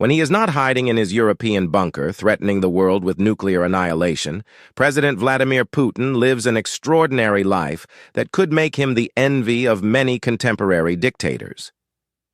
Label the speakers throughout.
Speaker 1: When he is not hiding in his European bunker, threatening the world with nuclear annihilation, President Vladimir Putin lives an extraordinary life that could make him the envy of many contemporary dictators.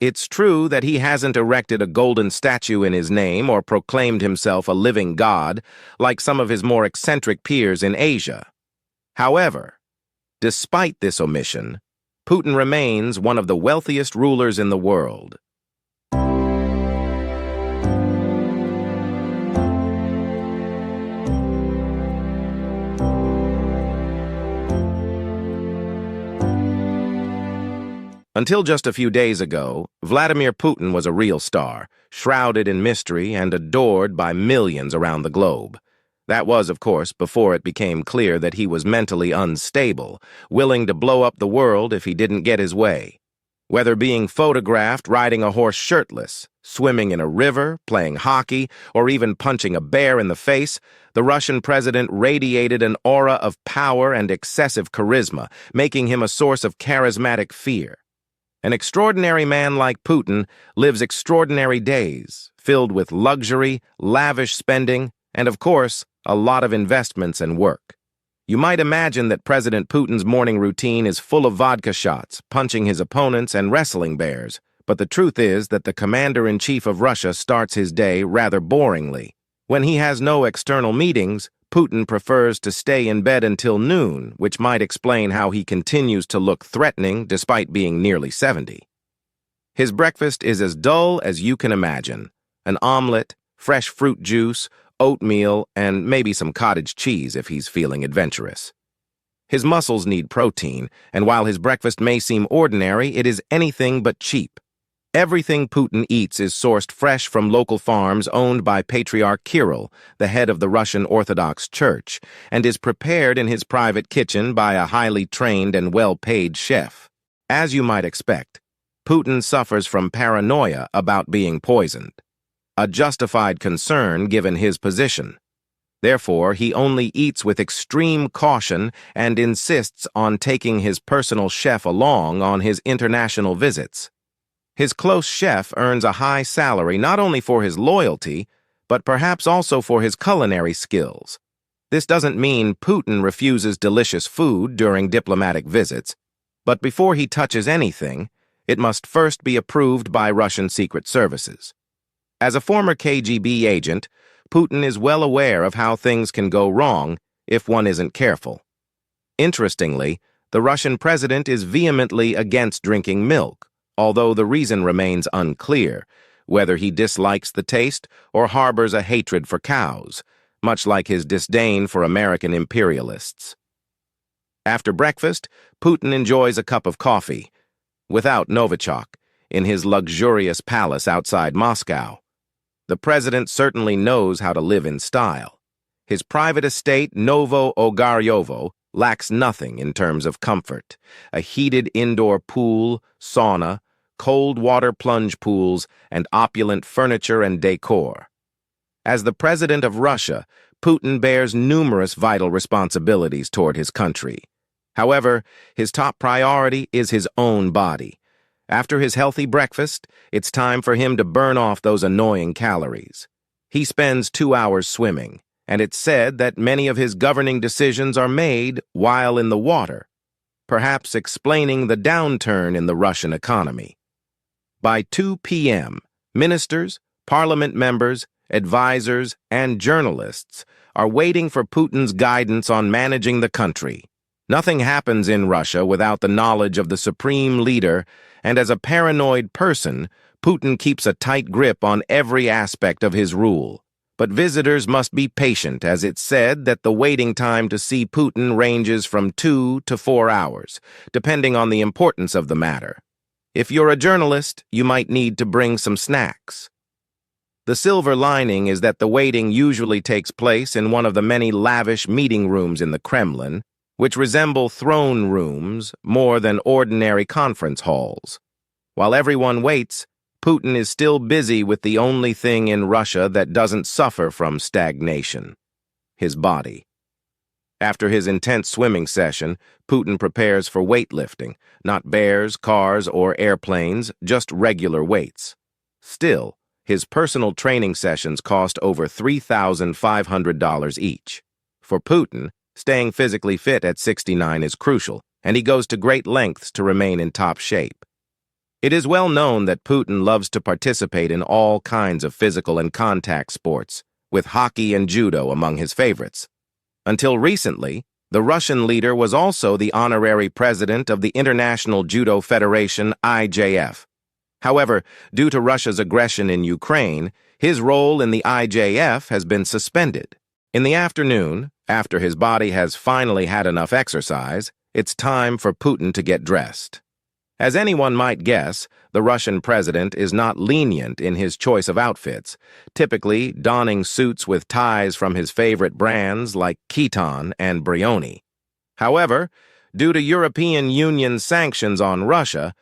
Speaker 1: It's true that he hasn't erected a golden statue in his name or proclaimed himself a living god like some of his more eccentric peers in Asia. However, despite this omission, Putin remains one of the wealthiest rulers in the world. Until just a few days ago, Vladimir Putin was a real star, shrouded in mystery and adored by millions around the globe. That was, of course, before it became clear that he was mentally unstable, willing to blow up the world if he didn't get his way. Whether being photographed riding a horse shirtless, swimming in a river, playing hockey, or even punching a bear in the face, the Russian president radiated an aura of power and excessive charisma, making him a source of charismatic fear. An extraordinary man like Putin lives extraordinary days, filled with luxury, lavish spending, and, of course, a lot of investments and work. You might imagine that President Putin's morning routine is full of vodka shots, punching his opponents, and wrestling bears, but the truth is that the commander-in-chief of Russia starts his day rather boringly. When he has no external meetings, Putin prefers to stay in bed until noon, which might explain how he continues to look threatening despite being nearly 70. His breakfast is as dull as you can imagine: an omelet, fresh fruit juice, oatmeal, and maybe some cottage cheese if he's feeling adventurous. His muscles need protein, and while his breakfast may seem ordinary, it is anything but cheap. Everything Putin eats is sourced fresh from local farms owned by Patriarch Kirill, the head of the Russian Orthodox Church, and is prepared in his private kitchen by a highly trained and well-paid chef. As you might expect, Putin suffers from paranoia about being poisoned, a justified concern given his position. Therefore, he only eats with extreme caution and insists on taking his personal chef along on his international visits. His close chef earns a high salary not only for his loyalty, but perhaps also for his culinary skills. This doesn't mean Putin refuses delicious food during diplomatic visits, but before he touches anything, it must first be approved by Russian secret services. As a former KGB agent, Putin is well aware of how things can go wrong if one isn't careful. Interestingly, the Russian president is vehemently against drinking milk, although the reason remains unclear, whether he dislikes the taste or harbors a hatred for cows, much like his disdain for American imperialists. After breakfast, Putin enjoys a cup of coffee, without Novichok, in his luxurious palace outside Moscow. The president certainly knows how to live in style. His private estate, Novo Ogaryovo, lacks nothing in terms of comfort: a heated indoor pool, sauna, cold water plunge pools, and opulent furniture and decor. As the president of Russia, Putin bears numerous vital responsibilities toward his country. However, his top priority is his own body. After his healthy breakfast, it's time for him to burn off those annoying calories. He spends 2 hours swimming, and it's said that many of his governing decisions are made while in the water, perhaps explaining the downturn in the Russian economy. By 2 p.m., ministers, parliament members, advisors, and journalists are waiting for Putin's guidance on managing the country. Nothing happens in Russia without the knowledge of the supreme leader, and as a paranoid person, Putin keeps a tight grip on every aspect of his rule. But visitors must be patient, as it's said that the waiting time to see Putin ranges from 2 to 4 hours, depending on the importance of the matter. If you're a journalist, you might need to bring some snacks. The silver lining is that the waiting usually takes place in one of the many lavish meeting rooms in the Kremlin, which resemble throne rooms more than ordinary conference halls. While everyone waits, Putin is still busy with the only thing in Russia that doesn't suffer from stagnation: his body. After his intense swimming session, Putin prepares for weightlifting, not bears, cars, or airplanes, just regular weights. Still, His personal training sessions cost over $3,500 each. For Putin, staying physically fit at 69 is crucial, and he goes to great lengths to remain in top shape. It is well known that Putin loves to participate in all kinds of physical and contact sports, with hockey and judo among his favorites. Until recently, the Russian leader was also the honorary president of the International Judo Federation, IJF. However, due to Russia's aggression in Ukraine, his role in the IJF has been suspended. In the afternoon, after his body has finally had enough exercise, it's time for Putin to get dressed. As anyone might guess, the Russian president is not lenient in his choice of outfits, typically donning suits with ties from his favorite brands like Kiton and Brioni. However, due to European Union sanctions on Russia,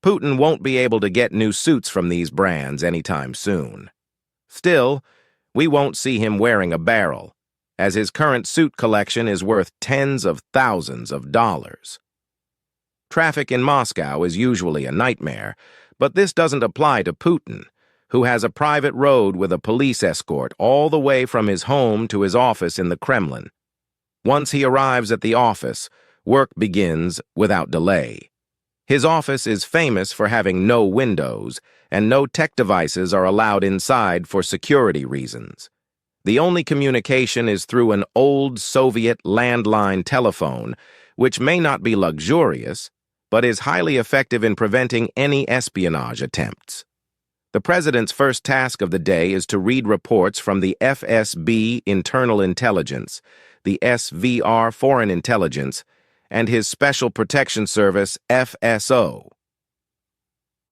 Speaker 1: Putin won't be able to get new suits from these brands anytime soon. Still, we won't see him wearing a barrel, as his current suit collection is worth tens of thousands of dollars. Traffic in Moscow is usually a nightmare, but this doesn't apply to Putin, who has a private road with a police escort all the way from his home to his office in the Kremlin. Once he arrives at the office, work begins without delay. His office is famous for having no windows, and no tech devices are allowed inside for security reasons. The only communication is through an old Soviet landline telephone, which may not be luxurious, but is highly effective in preventing any espionage attempts. The president's first task of the day is to read reports from the FSB Internal Intelligence, the SVR Foreign Intelligence, and his Special Protection Service FSO.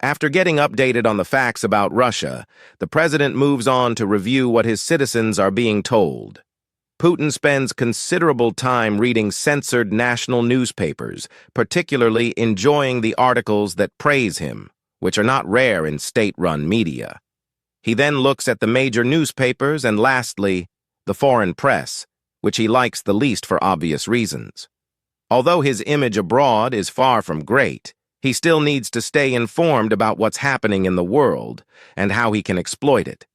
Speaker 1: After getting updated on the facts about Russia, the president moves on to review what his citizens are being told. Putin spends considerable time reading censored national newspapers, particularly enjoying the articles that praise him, which are not rare in state-run media. He then looks at the major newspapers and, lastly, the foreign press, which he likes the least for obvious reasons. Although his image abroad is far from great, he still needs to stay informed about what's happening in the world and how he can exploit it.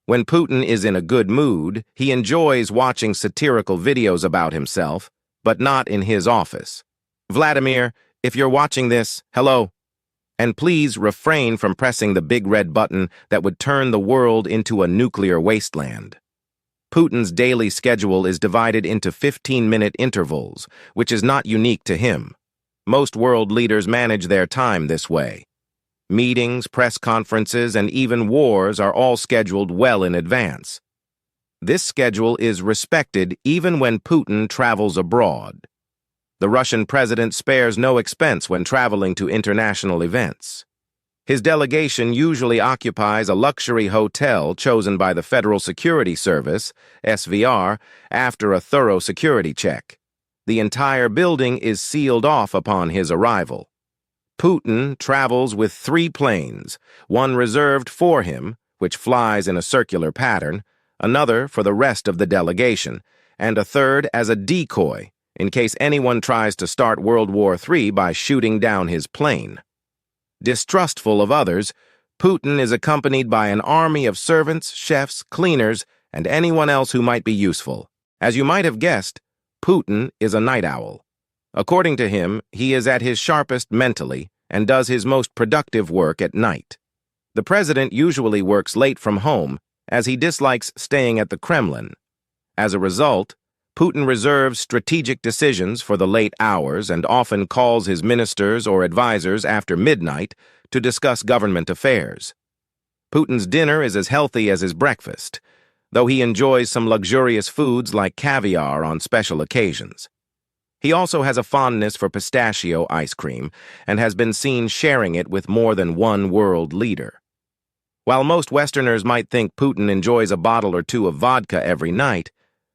Speaker 1: When Putin is in a good mood, he enjoys watching satirical videos about himself, but not in his office. Vladimir, if you're watching this, hello. And please refrain from pressing the big red button that would turn the world into a nuclear wasteland. Putin's daily schedule is divided into 15-minute intervals, which is not unique to him. Most world leaders manage their time this way. Meetings, press conferences, and even wars are all scheduled well in advance. This schedule is respected even when Putin travels abroad. The Russian president spares no expense when traveling to international events. His delegation usually occupies a luxury hotel chosen by the Federal Security Service, SVR, after a thorough security check. The entire building is sealed off upon his arrival. Putin travels with 3 planes, one reserved for him, which flies in a circular pattern, another for the rest of the delegation, and a third as a decoy, in case anyone tries to start World War III by shooting down his plane. Distrustful of others, Putin is accompanied by an army of servants, chefs, cleaners, and anyone else who might be useful. As you might have guessed, Putin is a night owl. According to him, he is at his sharpest mentally and does his most productive work at night. The president usually works late from home, as he dislikes staying at the Kremlin. As a result, Putin reserves strategic decisions for the late hours and often calls his ministers or advisors after midnight to discuss government affairs. Putin's dinner is as healthy as his breakfast, though he enjoys some luxurious foods like caviar on special occasions. He also has a fondness for pistachio ice cream and has been seen sharing it with more than one world leader. While most Westerners might think Putin enjoys a bottle or two of vodka every night,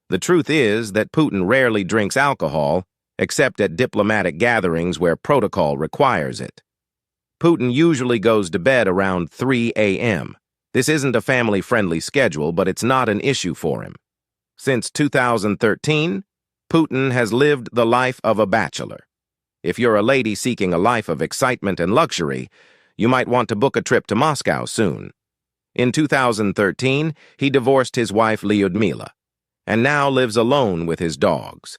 Speaker 1: the truth is that Putin rarely drinks alcohol, except at diplomatic gatherings where protocol requires it. Putin usually goes to bed around 3 a.m. This isn't a family-friendly schedule, but it's not an issue for him. Since 2013, Putin has lived the life of a bachelor. If you're a lady seeking a life of excitement and luxury, you might want to book a trip to Moscow soon. In 2013, he divorced his wife Lyudmila, and now lives alone with his dogs.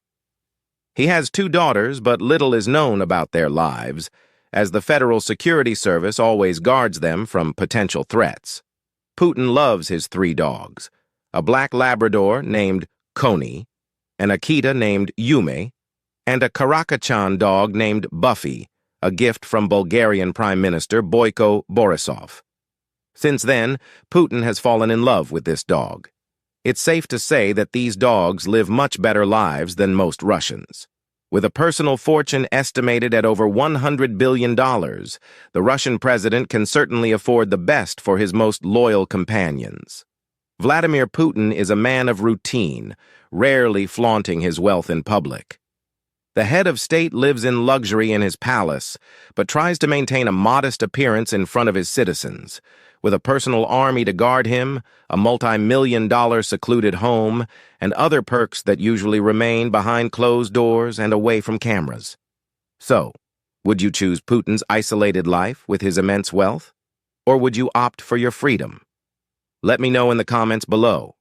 Speaker 1: He has 2 daughters, but little is known about their lives, as the Federal Security Service always guards them from potential threats. Putin loves his 3 dogs, a black Labrador named Koni, an Akita named Yume, and a Karakachan dog named Buffy, a gift from Bulgarian Prime Minister Boyko Borisov. Since then, Putin has fallen in love with this dog. It's safe to say that these dogs live much better lives than most Russians. With a personal fortune estimated at over $100 billion, the Russian president can certainly afford the best for his most loyal companions. Vladimir Putin is a man of routine, rarely flaunting his wealth in public. The head of state lives in luxury in his palace, but tries to maintain a modest appearance in front of his citizens. With a personal army to guard him, a multi-million-dollar secluded home, and other perks that usually remain behind closed doors and away from cameras. So, would you choose Putin's isolated life with his immense wealth? Or would you opt for your freedom? Let me know in the comments below.